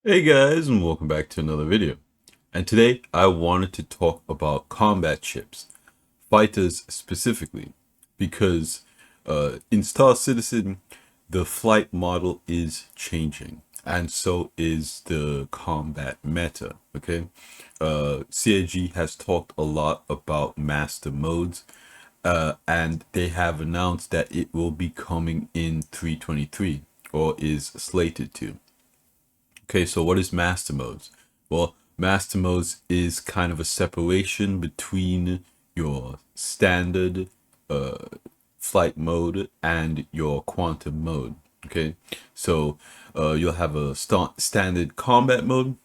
Hey guys, and welcome back to another video. And today I wanted to talk about combat ships, fighters specifically, because in Star Citizen, the flight model is changing, and so is the combat meta. Okay, CIG has talked a lot about master modes, and they have announced that it will be coming in 323 or is slated to. Okay, so what is master modes? Well, master modes is kind of a separation between your standard uh, flight mode and your quantum mode. Okay, so you'll have a standard combat mode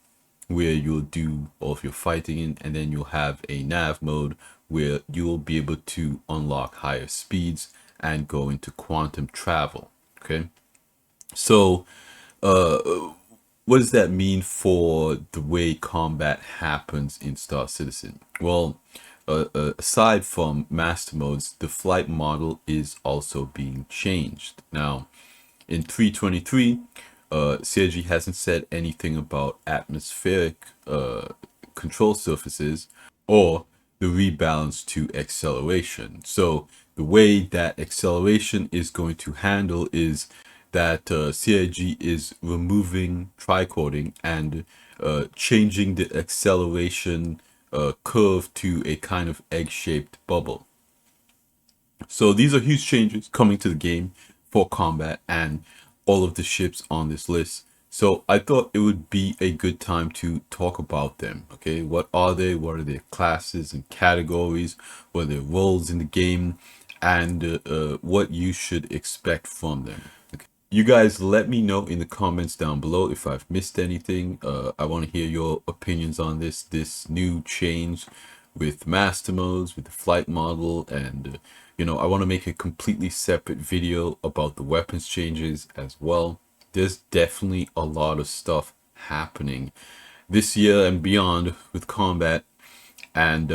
where you'll do all of your fighting in, and then you'll have a nav mode where you'll be able to unlock higher speeds and go into quantum travel. Okay, so uh, what does that mean for the way combat happens in Star Citizen? Well, aside from master modes, the flight model is also being changed. Now, in 323, CIG hasn't said anything about atmospheric control surfaces or the rebalance to acceleration. So the way that acceleration is going to handle is that CIG is removing tricording and changing the acceleration curve to a kind of egg-shaped bubble. So these are huge changes coming to the game for combat and all of the ships on this list. So I thought it would be a good time to talk about them. Okay, what are they? What are their classes and categories? What are their roles in the game? And what you should expect from them. Okay. You guys let me know in the comments down below if I've missed anything. I want to hear your opinions on this new change with master modes, with the flight model, and I want to make a completely separate video about the weapons changes as well. There's definitely a lot of stuff happening this year and beyond with combat, and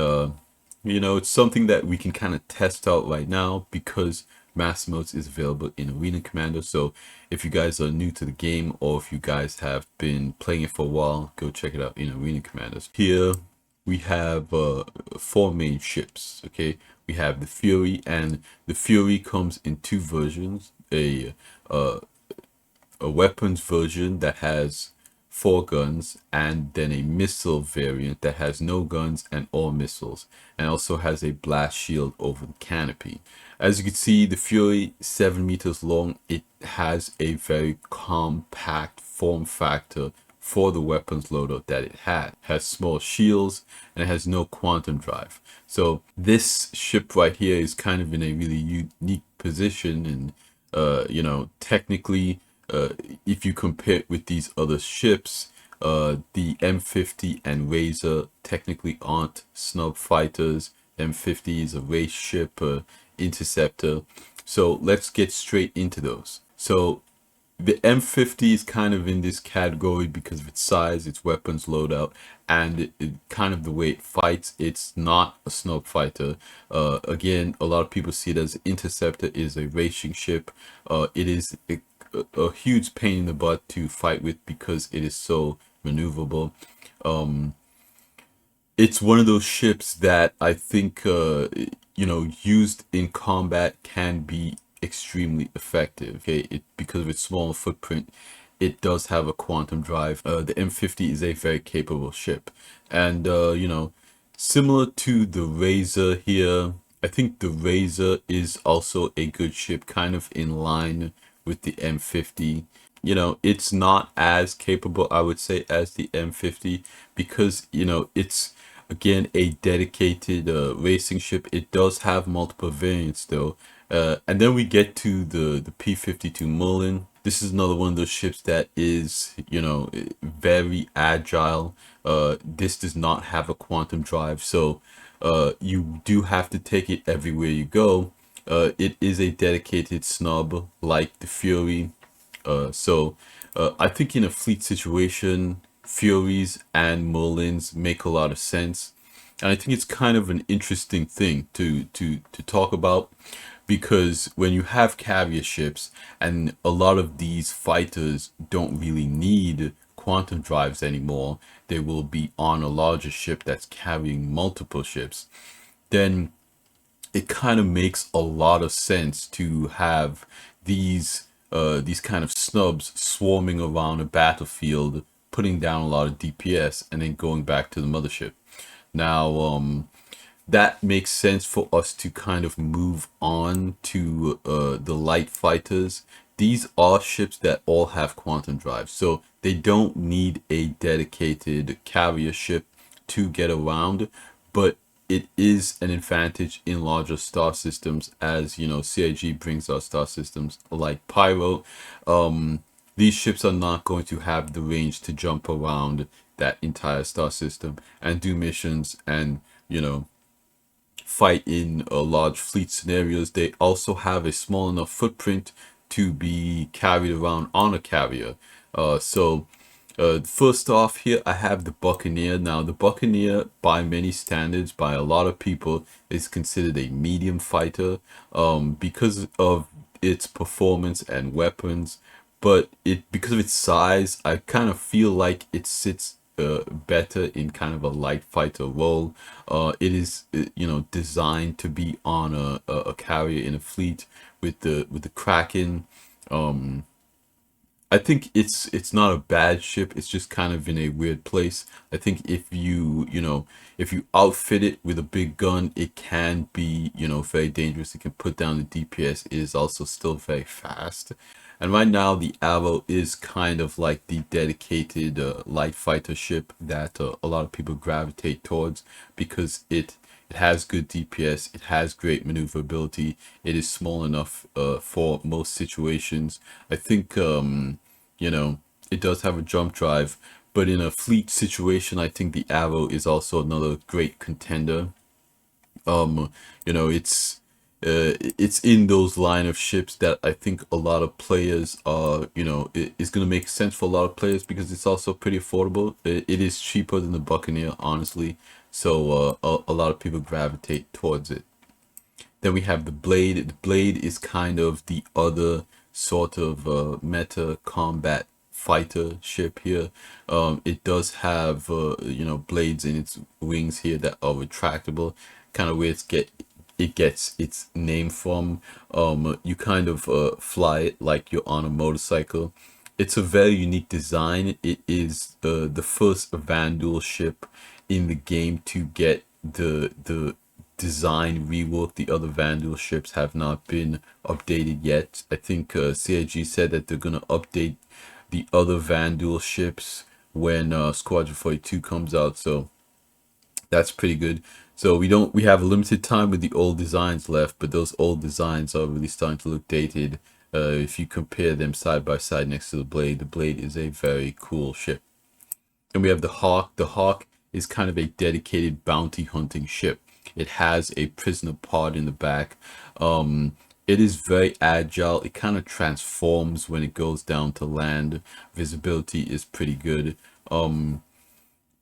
it's something that we can kind of test out right now because master modes is available in Arena Commander. So if you guys are new to the game, or if you guys have been playing it for a while, go check it out in Arena Commanders. Here we have four main ships. Okay, we have the Fury, and the Fury comes in two versions: a weapons version that has 4 guns, and then a missile variant that has no guns and all missiles, and also has a blast shield over the canopy. As you can see, the Fury, 7 meters long. It has a very compact form factor for the weapons loadout that it has small shields, and it has no quantum drive. So this ship right here is kind of in a really unique position, and technically, if you compare it with these other ships, the M50 and Razor technically aren't snub fighters. M50 is a race ship, interceptor. So let's get straight into those. So the M50 is kind of in this category because of its size, its weapons loadout, and kind of the way it fights. It's not a snub fighter. Again, a lot of people see it as interceptor. Is a racing ship. It is a huge pain in the butt to fight with because it is so maneuverable. It's one of those ships that I think used in combat can be extremely effective. Okay, because of its small footprint, it does have a quantum drive. The M50 is a very capable ship, and similar to the Razor here, I think the Razor is also a good ship, kind of in line with the M50. It's not as capable, I would say, as the M50 because it's again a dedicated racing ship. It does have multiple variants though, and then we get to the P-52 Merlin. This is another one of those ships that is very agile. This does not have a quantum drive, so you do have to take it everywhere you go. It is a dedicated snub like the Fury. I think in a fleet situation, Furies and Merlins make a lot of sense. And I think it's kind of an interesting thing to talk about, because when you have carrier ships and a lot of these fighters don't really need quantum drives anymore. They will be on a larger ship that's carrying multiple ships. Then it kind of makes a lot of sense to have these kind of snubs swarming around a battlefield, putting down a lot of DPS, and then going back to the mothership. Now, that makes sense for us to kind of move on to the light fighters. These are ships that all have quantum drives, so they don't need a dedicated carrier ship to get around, but it is an advantage in larger star systems, as you know, CIG brings out star systems like Pyro. These ships are not going to have the range to jump around that entire star system and do missions and, you know, fight in large fleet scenarios. They also have a small enough footprint to be carried around on a carrier. First off here, I have the Buccaneer. Now, the Buccaneer, by many standards, by a lot of people, is considered a medium fighter because of its performance and weapons. But because of its size, I kind of feel like it sits better in kind of a light fighter role. It is you know, designed to be on a carrier in a fleet with the Kraken. I think it's not a bad ship. It's just kind of in a weird place. I think if if you outfit it with a big gun, it can be, you know, very dangerous. It can put down the DPS. It is also still very fast. And right now, the Arrow is kind of like the dedicated light fighter ship that a lot of people gravitate towards because it has good DPS, it has great maneuverability, it is small enough for most situations. I think you know, it does have a jump drive, but in a fleet situation, I think the Arrow is also another great contender. You know, it's in those line of ships that I think a lot of players are, you know, it is going to make sense for a lot of players because it's also pretty affordable. It is cheaper than the Buccaneer, honestly, so a lot of people gravitate towards it. Then we have the Blade. The Blade is kind of the other sort of meta combat fighter ship here. It does have you know, blades in its wings here that are retractable, kind of where it gets its name from. You kind of fly it like you're on a motorcycle. It's a very unique design. It is the first Vandal ship in the game to get the design rework. The other Vandal ships have not been updated yet. I think CIG said that they're gonna update the other Vandal ships when Squadron 42 comes out, so that's pretty good. So we have a limited time with the old designs left, but those old designs are really starting to look dated. If you compare them side by side next to the Blade is a very cool ship. And we have the Hawk. The Hawk is kind of a dedicated bounty hunting ship. It has a prisoner pod in the back. It is very agile. It kind of transforms when it goes down to land. Visibility is pretty good.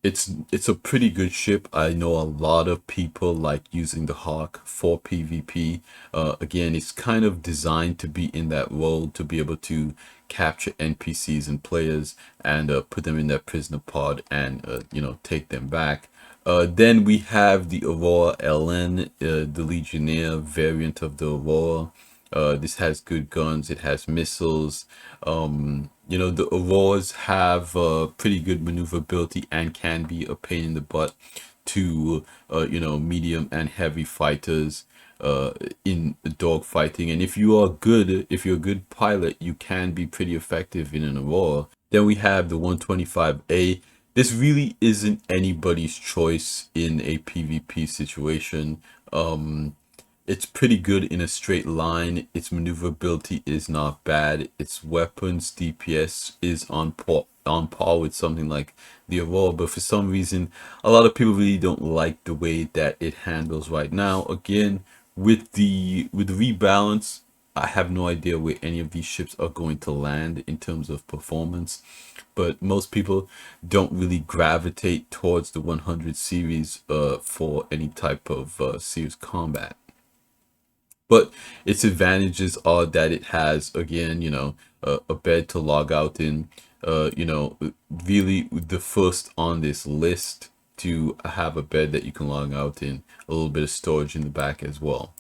It's a pretty good ship. I know a lot of people like using the Hawk for PvP. Again, it's kind of designed to be in that role, to be able to capture NPCs and players and put them in their prisoner pod and you know, take them back. Then we have the Aurora LN, the Legionnaire variant of the Aurora. This has good guns, it has missiles. You know, the Auroras have pretty good maneuverability and can be a pain in the butt to you know, medium and heavy fighters in dog fighting. And if you're a good pilot, you can be pretty effective in an Aurora. Then we have the 125A. This really isn't anybody's choice in a PvP situation. It's pretty good in a straight line. Its maneuverability is not bad. Its weapons DPS is on par with something like the Aurora, but for some reason, a lot of people really don't like the way that it handles right now. Again, with the rebalance, I have no idea where any of these ships are going to land in terms of performance, but most people don't really gravitate towards the 100 series for any type of serious combat. But its advantages are that it has, again, you know, a bed to log out in. really the first on this list to have a bed that you can long out in, a little bit of storage in the back as well.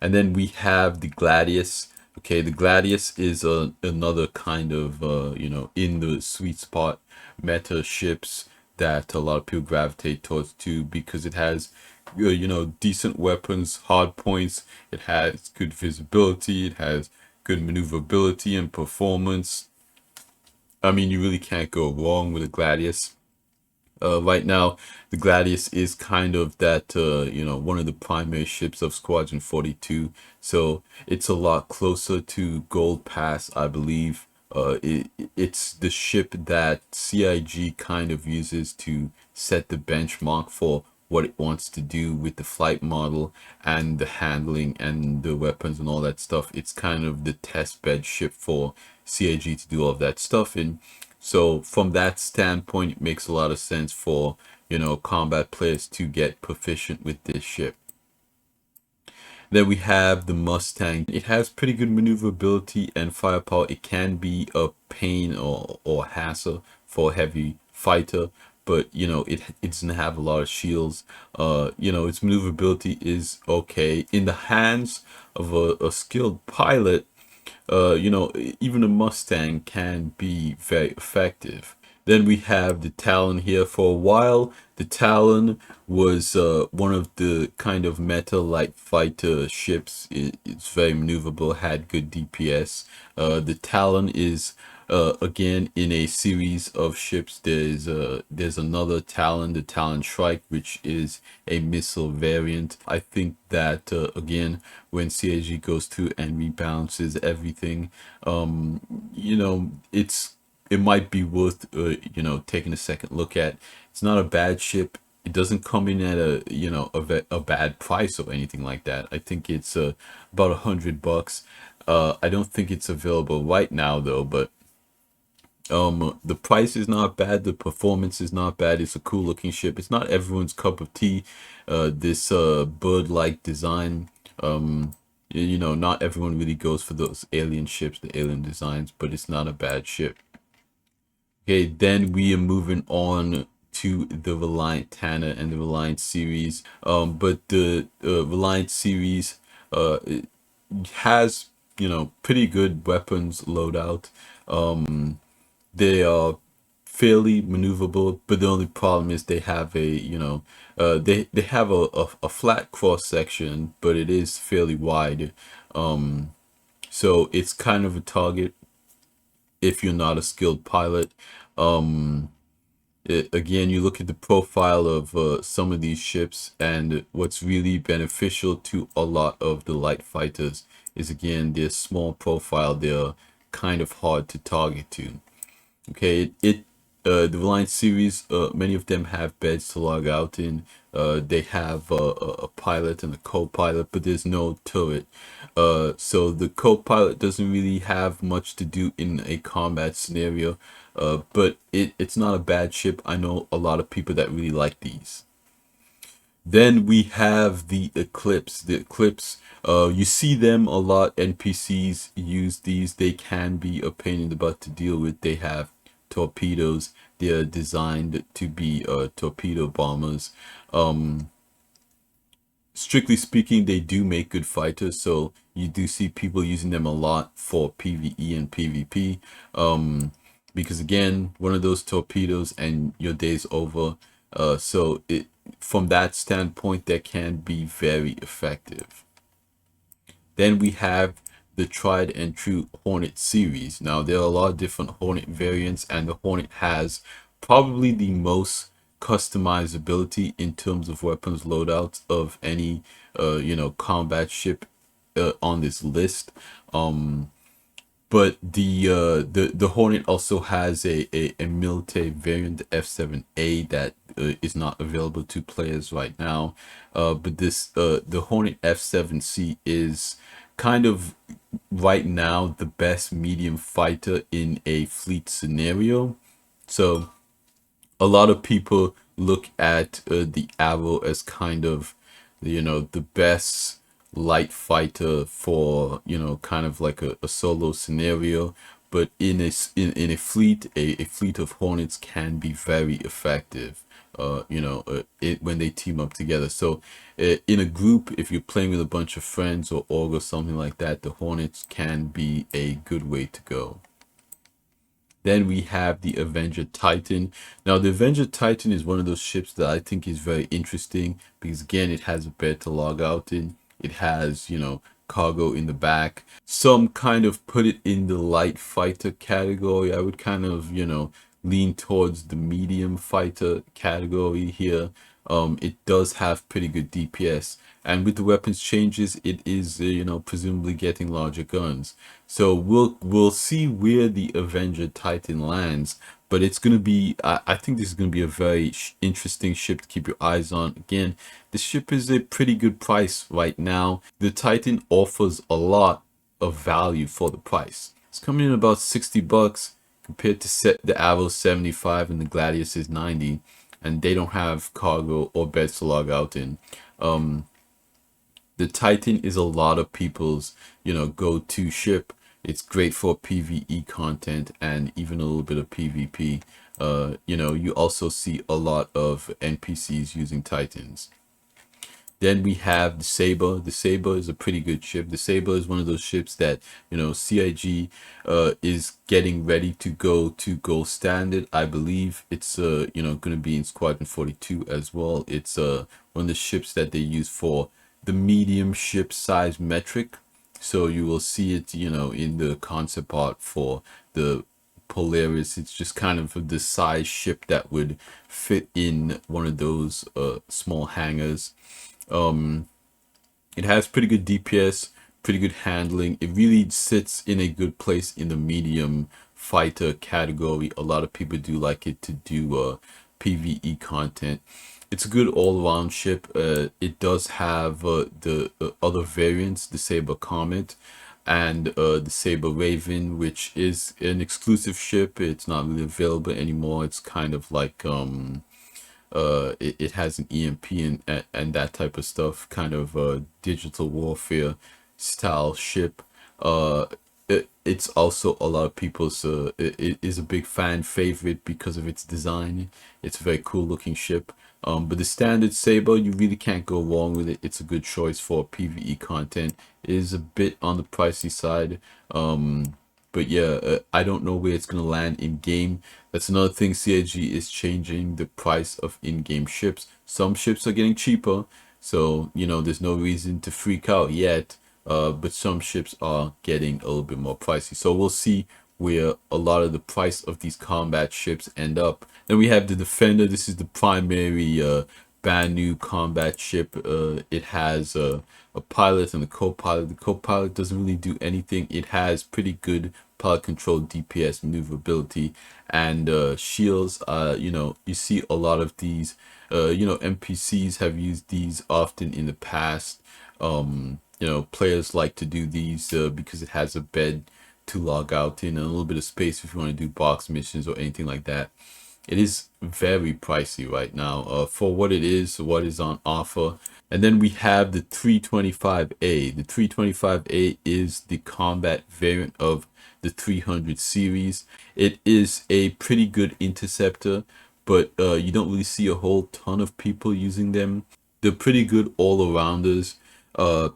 And then we have the Gladius. Okay, the Gladius is another kind of, in the sweet spot meta ships that a lot of people gravitate towards too, because it has, decent weapons, hard points. It has good visibility. It has good maneuverability and performance. I mean, you really can't go wrong with a Gladius. Right now, the Gladius is kind of that, one of the primary ships of Squadron 42. So it's a lot closer to Gold Pass, I believe. It's the ship that CIG kind of uses to set the benchmark for what it wants to do with the flight model and the handling and the weapons and all that stuff. It's kind of the test bed ship for CIG to do all of that stuff in. So from that standpoint, it makes a lot of sense for, combat players to get proficient with this ship. Then we have the Mustang. It has pretty good maneuverability and firepower. It can be a pain or hassle for a heavy fighter, but it doesn't have a lot of shields. Its maneuverability is okay. In the hands of a skilled pilot, even a Mustang can be very effective. Then we have the Talon here. For a while, the Talon was one of the kind of meta light fighter ships. It's very maneuverable, had good DPS. The Talon is again in a series of ships. There's another Talon, the Talon Shrike, which is a missile variant. I think that again, when CIG goes through and rebalances everything, it might be worth taking a second look at. It's not a bad ship. It doesn't come in at a bad price or anything like that. I think it's about $100. I don't think it's available right now though, but the price is not bad, the performance is not bad. It's a cool looking ship. It's not everyone's cup of tea. This bird-like design, not everyone really goes for those alien ships, the alien designs, but it's not a bad ship. Okay, then we are moving on to the Reliant Tanner and the Reliant series. But the Reliant series it has, pretty good weapons loadout. They are fairly maneuverable, but the only problem is they have they have a flat cross section, but it is fairly wide. So it's kind of a target if you're not a skilled pilot. Again, you look at the profile of some of these ships, and what's really beneficial to a lot of the light fighters is, again, their small profile. They're kind of hard to target to. Okay, the Reliant series, many of them have beds to log out in. They have a pilot and a co-pilot, but there's no turret. So the co-pilot doesn't really have much to do in a combat scenario, but it's not a bad ship. I know a lot of people that really like these. Then we have the Eclipse. The Eclipse, you see them a lot. NPCs use these. They can be a pain in the butt to deal with. They have torpedoes. They're designed to be torpedo bombers. Strictly speaking, they do make good fighters, so you do see people using them a lot for PvE and PvP. Because again, one of those torpedoes and your day's over. So from that standpoint, they can be very effective. Then we have the tried and true Hornet series. Now, there are a lot of different Hornet variants, and the Hornet has probably the most customizability in terms of weapons loadouts of any combat ship on this list. But the Hornet also has a military variant, the F7A, that is not available to players right now. But the Hornet F7C is kind of right now the best medium fighter in a fleet scenario. So a lot of people look at the Arrow as kind of the best light fighter for kind of like a solo scenario. but in a fleet, a fleet of Hornets can be very effective. When they team up together. So in a group, if you're playing with a bunch of friends or org or something like that, the Hornets can be a good way to go. Then we have the Avenger Titan. Now, the Avenger Titan is one of those ships that I think is very interesting because, again, it has a bed to log out in. It has, cargo in the back. Some kind of put it in the light fighter category. I would kind of, lean towards the medium fighter category here. It does have pretty good DPS, and with the weapons changes, it is presumably getting larger guns. So we'll see where the Avenger Titan lands, but it's gonna be I think this is gonna be a very interesting ship to keep your eyes on. Again, the ship is a pretty good price right now. The Titan offers a lot of value for the price. It's coming in about $60 compared to the Arrow 75 and the Gladius is 90, and they don't have cargo or beds to log out in. The Titan is a lot of people's, go-to ship. It's great for PvE content and even a little bit of PvP. You also see a lot of NPCs using Titans. Then we have the Saber. The Saber is a pretty good ship. The Saber is one of those ships that, CIG is getting ready to go to gold standard. I believe it's, going to be in Squadron 42 as well. It's one of the ships that they use for the medium ship size metric. So you will see it, in the concept art for the Polaris. It's just kind of the size ship that would fit in one of those small hangars. It has pretty good DPS, pretty good handling. It really sits in a good place in the medium fighter category. A lot of people do like it to do PvE content. It's a good all-around ship. It does have the other variants, the Saber Comet and the Saber Raven, which is an exclusive ship. It's not really available anymore. It's kind of like it has an EMP and that type of stuff, kind of digital warfare style ship. It's also a lot of people's it is a big fan favorite because of its design. It's a very cool looking ship. But the standard Saber, you really can't go wrong with it. It's a good choice for PvE content. It is a bit on the pricey side. But yeah, I don't know where it's going to land in game. That's another thing. CIG is changing the price of in-game ships. Some ships are getting cheaper, so there's no reason to freak out yet. But some ships are getting a little bit more pricey. So we'll see where a lot of the price of these combat ships end up. Then we have the Defender. This is the primary brand new combat ship. It has a pilot and a co-pilot. The co-pilot doesn't really do anything. It has pretty good pilot control, DPS, maneuverability, and shields. You see a lot of these. NPCs have used these often in the past. Players like to do these because it has a bed to log out in and a little bit of space if you want to do box missions or anything like that. It is very pricey right now for what it is, what is on offer. And then we have the 325A. The 325A is the combat variant of the 300 series. It is a pretty good interceptor, but you don't really see a whole ton of people using them. They're pretty good all-arounders,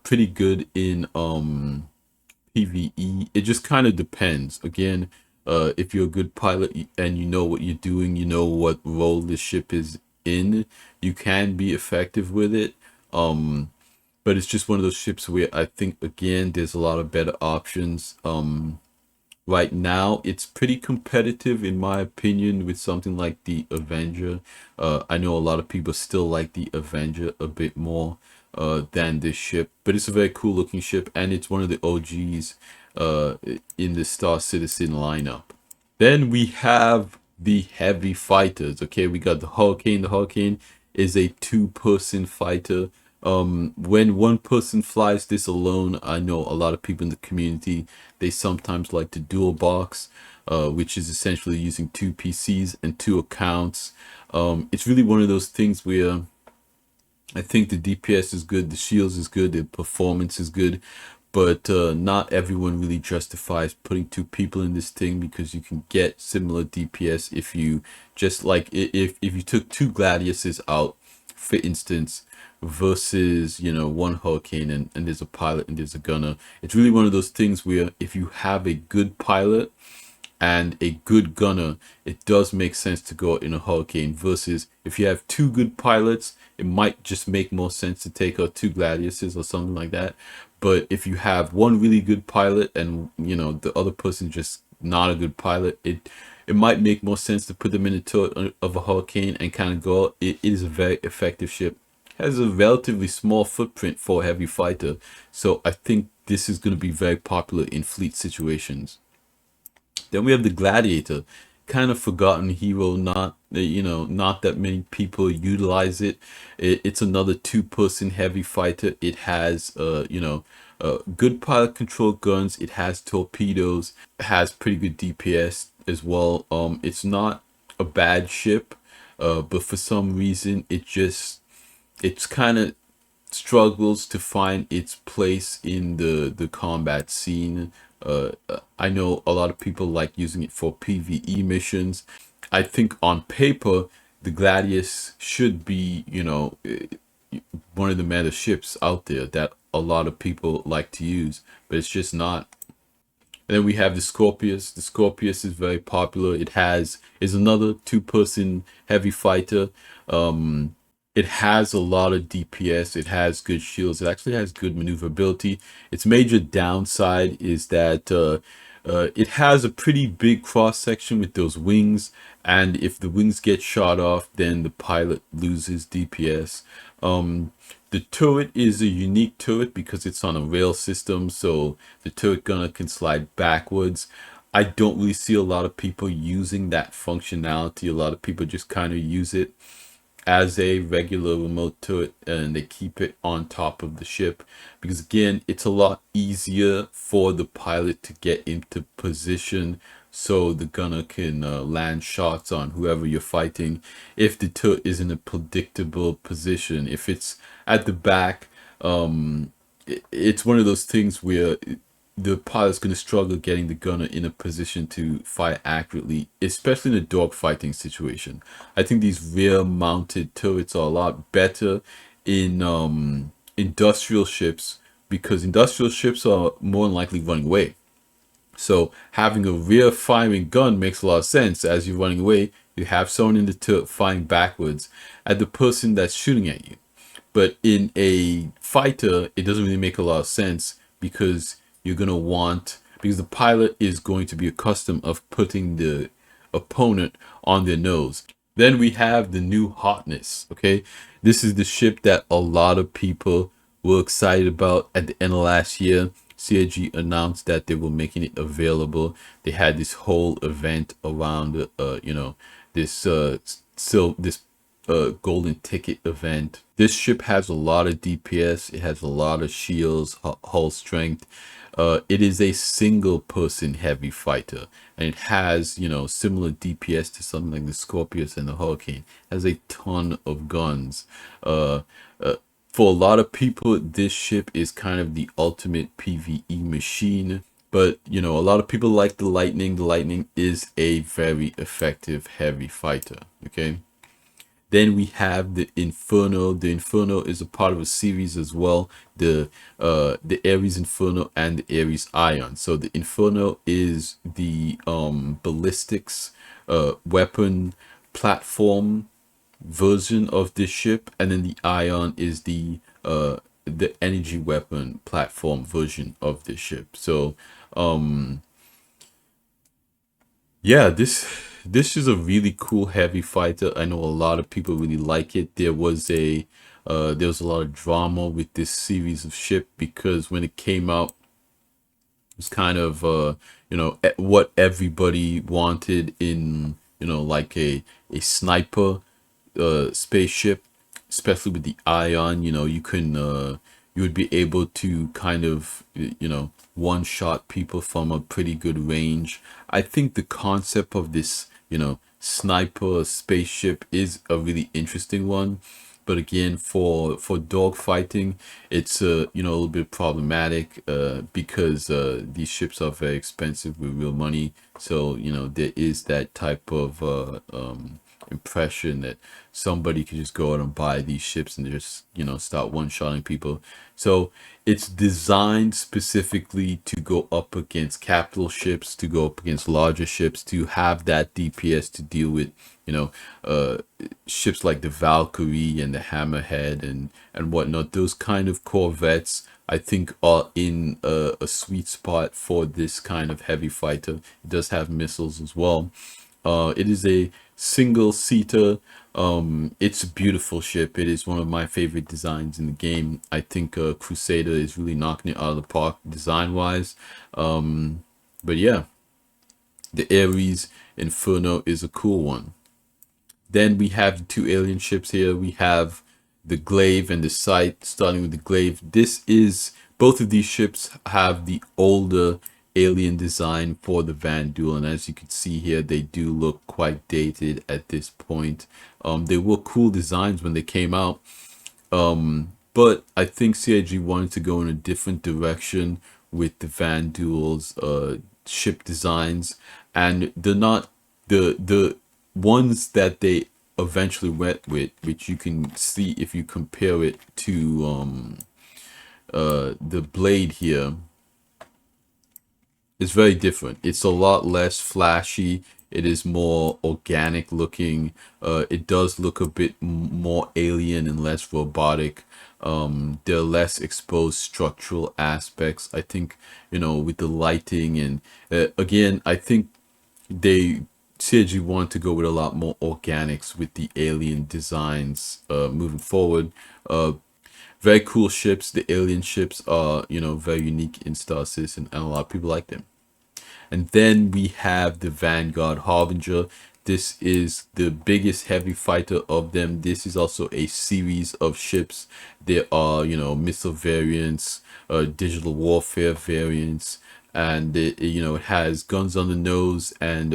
pretty good in PvE. It just kind of depends. Again, if you're a good pilot and you know what you're doing, you know what role this ship is in, you can be effective with it. But it's just one of those ships where I think, again, there's a lot of better options. Right now, it's pretty competitive, in my opinion, with something like the Avenger. I know a lot of people still like the Avenger a bit more than this ship, but it's a very cool looking ship, and it's one of the OGs in the Star Citizen lineup. Then we have the heavy fighters. Okay, we got the Hurricane. The Hurricane is a two-person fighter. When one person flies this alone, I know a lot of people in the community, they sometimes like to dual box, which is essentially using two PCs and two accounts. It's really one of those things where I think the DPS is good, the shields is good, the performance is good, but not everyone really justifies putting two people in this thing, because you can get similar DPS if you just like if you took two gladiuses out, for instance, versus one hurricane, and there's a pilot and there's a gunner. It's really one of those things where if you have a good pilot and a good gunner, it does make sense to go in a hurricane, versus if you have two good pilots, it might just make more sense to take out two gladiuses or something like that. But if you have one really good pilot and the other person just not a good pilot, it might make more sense to put them in the turret of a hurricane and kind of go. It is a very effective ship, has a relatively small footprint for a heavy fighter, so I think this is going to be very popular in fleet situations. Then we have the Gladiator, kind of forgotten hero. Not not that many people utilize it. It's another two-person heavy fighter. It has good pilot control guns. It has torpedoes. It has pretty good DPS as well. It's not a bad ship, but for some reason it's kind of struggles to find its place in the combat scene. I know a lot of people like using it for PvE missions. I think on paper the Gladius should be one of the meta ships out there that a lot of people like to use, but it's just not. And then we have the Scorpius. The Scorpius is very popular. Is another two-person heavy fighter. It has a lot of DPS. It has good shields. It actually has good maneuverability. Its major downside is that it has a pretty big cross section with those wings, and if the wings get shot off, then the pilot loses DPS. The turret is a unique turret because it's on a rail system, so the turret gunner can slide backwards. I don't really see a lot of people using that functionality. A lot of people just kind of use it as a regular remote turret, and they keep it on top of the ship because, again, it's a lot easier for the pilot to get into position so the gunner can land shots on whoever you're fighting. If the turret is in a predictable position, if it's at the back, it's one of those things where the pilot's going to struggle getting the gunner in a position to fire accurately, especially in a dogfighting situation. I think these rear mounted turrets are a lot better in industrial ships, because industrial ships are more than likely running away. So having a rear firing gun makes a lot of sense. As you're running away, you have someone in the turret firing backwards at the person that's shooting at you. But in a fighter, it doesn't really make a lot of sense, because because the pilot is going to be accustomed of putting the opponent on their nose. Then we have the new hotness. Okay, this is the ship that a lot of people were excited about at the end of last year. CIG announced that they were making it available. They had this whole event around this golden ticket event. This ship has a lot of DPS. It has a lot of shields, hull strength. It is a single person heavy fighter, and it has similar DPS to something like the Scorpius and the Hurricane. It has a ton of guns. For a lot of people, this ship is kind of the ultimate PvE machine. But a lot of people like the Lightning. The Lightning is a very effective heavy fighter. Okay. Then we have the Inferno. The Inferno is a part of a series as well. The Ares Inferno and the Ares Ion. So the Inferno is the ballistics weapon platform version of this ship, and then the Ion is the energy weapon platform version of this ship. So yeah, this is a really cool heavy fighter. I know a lot of people really like it. There was a lot of drama with this series of ship, because when it came out, it was kind of what everybody wanted in like a sniper spaceship, especially with the Ion. You would be able to kind of one shot people from a pretty good range. I think the concept of this sniper spaceship is a really interesting one, but again, for dog fighting, it's you know, a little bit problematic because these ships are very expensive with real money. So you know, there is that type of impression that somebody could just go out and buy these ships and just, you know, start one-shotting people. So it's designed specifically to go up against capital ships, to go up against larger ships, to have that DPS to deal with, you know, ships like the Valkyrie and the Hammerhead and whatnot. Those kind of corvettes, I think, are in a sweet spot for this kind of heavy fighter. It does have missiles as well. It is a single seater. It's a beautiful ship. It is one of my favorite designs in the game. I think Crusader is really knocking it out of the park design wise. But yeah, the Ares Inferno is a cool one. Then we have the two alien ships here. We have the Glaive and the Sight. Starting with the Glaive, this is, both of these ships have the older alien design for the Vanduul, and as you can see here, they do look quite dated at this point. They were cool designs when they came out, but I think CIG wanted to go in a different direction with the Vanduul's ship designs, and they're not the ones that they eventually went with, which you can see if you compare it to the Blade here. It's very different. It's a lot less flashy. It is more organic looking. It does look a bit more alien and less robotic. There are less exposed structural aspects, I think, you know, with the lighting. And again, I think CIG wanted to go with a lot more organics with the alien designs moving forward. Very cool ships. The alien ships are, you know, very unique in Star Citizen, and a lot of people like them. And then we have the Vanguard Harbinger. This is the biggest heavy fighter of them. This is also a series of ships. There are, you know, missile variants, digital warfare variants, and it, you know, it has guns on the nose and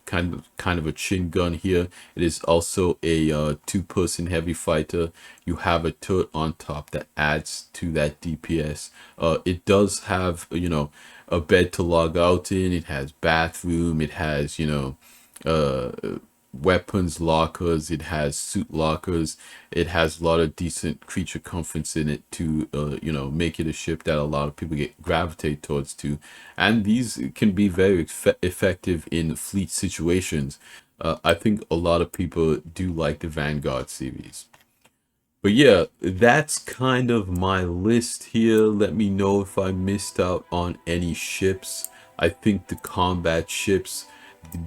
kind of a chin gun here. It is also a two-person heavy fighter. You have a turret on top that adds to that DPS. It does have, you know, a bed to log out in. It has bathroom. It has, you know, weapons lockers. It has suit lockers. It has a lot of decent creature comforts in it to you know, make it a ship that a lot of people gravitate towards too. And these can be very effective in fleet situations. I think a lot of people do like the Vanguard series. But yeah, that's kind of my list here. Let me know if I missed out on any ships. I think the combat ships,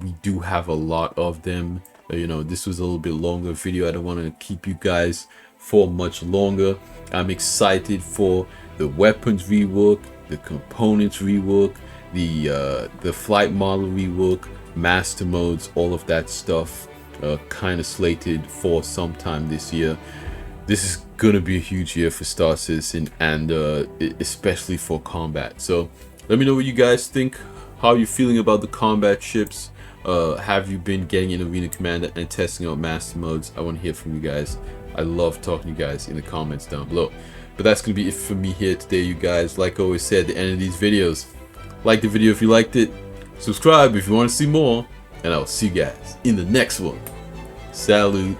we do have a lot of them. You know, this was a little bit longer video. I don't want to keep you guys for much longer. I'm excited for the weapons rework, the components rework, the flight model rework, master modes, all of that stuff kind of slated for sometime this year. This is gonna be a huge year for Star Citizen, and especially for combat. So let me know what you guys think. How are you feeling about the combat ships? Have you been getting in Arena Commander and testing out master modes? I want to hear from you guys. I love talking to you guys in the comments down below. But that's gonna be it for me here today, you guys. Like I always say at the end of these videos, like the video if you liked it, subscribe if you want to see more, and I'll see you guys in the next one. Salute.